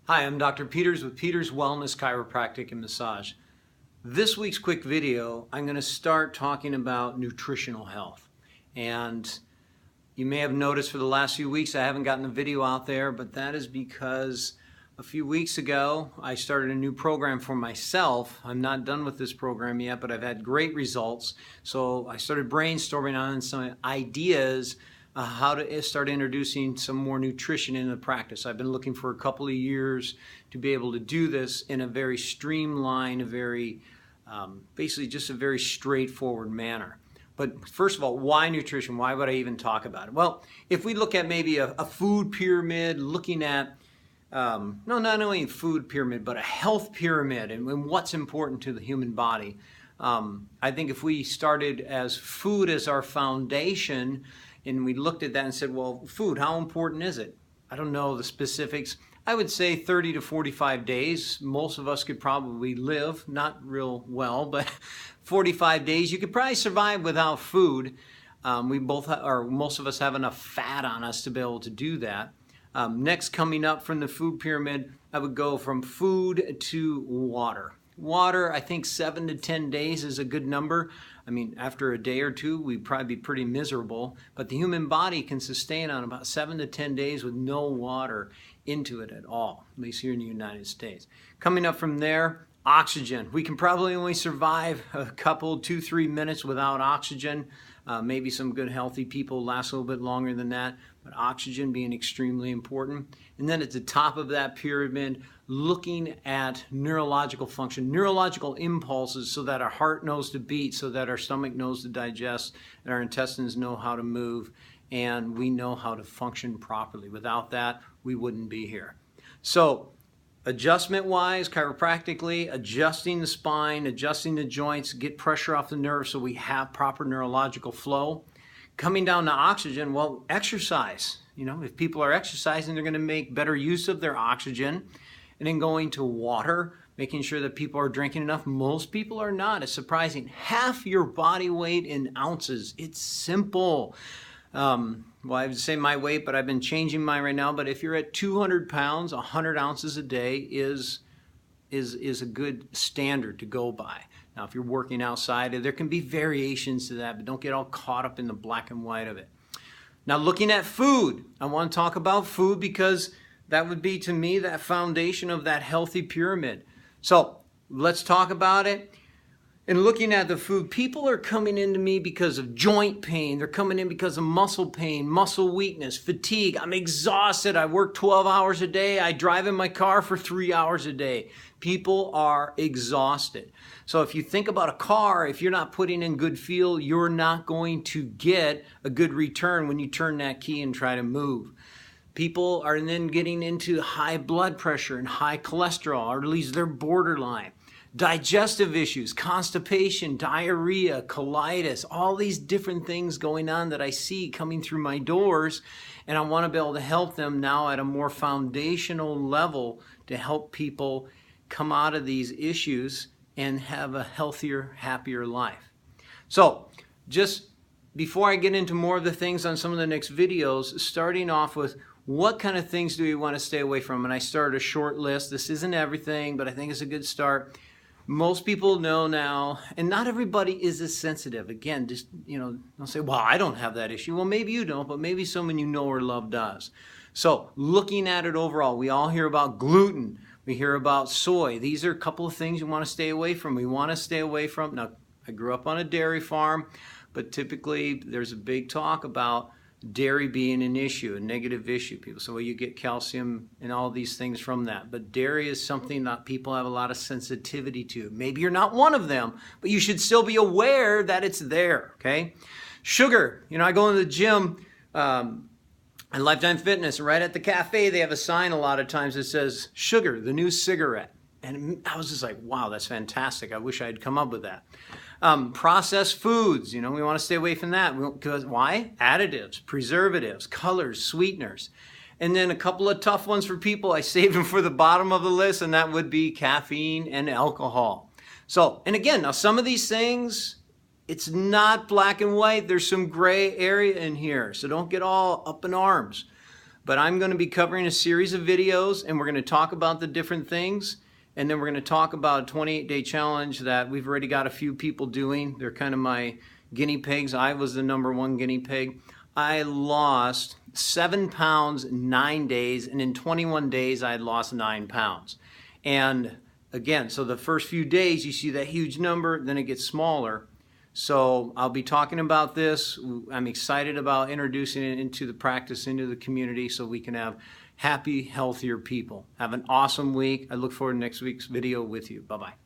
Hi, I'm Dr. Peters with Peters Wellness Chiropractic and Massage. This week's quick video, I'm going to start talking about nutritional health. And you may have noticed for the last few weeks I haven't gotten a video out there, but that is because a few weeks ago I started a new program for myself. I'm not done with this program yet, but I've had great results. So I started brainstorming on some ideas how to start introducing some more nutrition into the practice. I've been looking for a couple of years to be able to do this in a very streamlined, basically just a very straightforward manner. But first of all, why nutrition? Why would I even talk about it? Well, if we look at maybe a food pyramid, looking at, not only a food pyramid, but a health pyramid and what's important to the human body. I think if we started as food as our foundation, and we looked at that and said, well, food, how important is it? I don't know the specifics. I would say 30 to 45 days. Most of us could probably live, not real well, but 45 days. You could probably survive without food. Most of us have enough fat on us to be able to do that. Next, coming up from the food pyramid, I would go from food to water. Water, I think 7 to 10 days is a good number. I mean, after a day or two, we'd probably be pretty miserable. But the human body can sustain on about 7 to 10 days with no water into it at all, at least here in the United States. Coming up from there, oxygen. We can probably only survive a couple, 2-3 minutes without oxygen. Maybe some good healthy people last a little bit longer than that, but oxygen being extremely important. And then at the top of that pyramid, looking at neurological function, neurological impulses so that our heart knows to beat, so that our stomach knows to digest, and our intestines know how to move, and we know how to function properly. Without that, we wouldn't be here. So, adjustment-wise, chiropractically, adjusting the spine, adjusting the joints, get pressure off the nerves so we have proper neurological flow. Coming down to oxygen, well, exercise. You know, if people are exercising, they're going to make better use of their oxygen. And then going to water, making sure that people are drinking enough. Most people are not. It's surprising. Half your body weight in ounces. It's simple. Well, I would say my weight, but I've been changing mine right now. But if you're at 200 pounds, 100 ounces a day is a good standard to go by. Now, if you're working outside, there can be variations to that, but don't get all caught up in the black and white of it. Now, looking at food, I want to talk about food because that would be, to me, that foundation of that healthy pyramid. So let's talk about it. And looking at the food, people are coming into me because of joint pain. They're coming in because of muscle pain, muscle weakness, fatigue. I'm exhausted. I work 12 hours a day. I drive in my car for 3 hours a day. People are exhausted. So if you think about a car, if you're not putting in good fuel, you're not going to get a good return when you turn that key and try to move. People are then getting into high blood pressure and high cholesterol, or at least they're borderline. Digestive issues, constipation, diarrhea, colitis, all these different things going on that I see coming through my doors, and I want to be able to help them now at a more foundational level to help people come out of these issues and have a healthier, happier life. So, just before I get into more of the things on some of the next videos, starting off with what kind of things do we want to stay away from? And I started a short list. This isn't everything, but I think it's a good start. Most people know now, and not everybody is as sensitive. Again, just, don't say, well, I don't have that issue. Well, maybe you don't, but maybe someone you know or love does. So looking at it overall, we all hear about gluten. We hear about soy. These are a couple of things you want to stay away from. We want to stay away from. Now, I grew up on a dairy farm, but typically there's a big talk about dairy being an issue, a negative issue. People say, well, you get calcium and all these things from that. But dairy is something that people have a lot of sensitivity to. Maybe you're not one of them, but you should still be aware that it's there, okay? Sugar. I go into the gym and Lifetime Fitness, and right at the cafe, they have a sign a lot of times that says, sugar, the new cigarette. And I was just like, wow, that's fantastic. I wish I had come up with that. Processed foods, we want to stay away from that. Because why? Additives, preservatives, colors, sweeteners. And then a couple of tough ones for people. I saved them for the bottom of the list, and that would be caffeine and alcohol. So, and again, now some of these things, it's not black and white. There's some gray area in here. So don't get all up in arms. But I'm going to be covering a series of videos, and we're going to talk about the different things. And then we're going to talk about a 28-day challenge that we've already got a few people doing. They're kind of my guinea pigs. I was the #1 guinea pig. I lost 7 pounds in 9 days, and in 21 days I had lost 9 pounds. And again, so the first few days you see that huge number, then it gets smaller. So I'll be talking about this. I'm excited about introducing it into the practice, into the community, so we can have happy, healthier people. Have an awesome week. I look forward to next week's video with you. Bye-bye.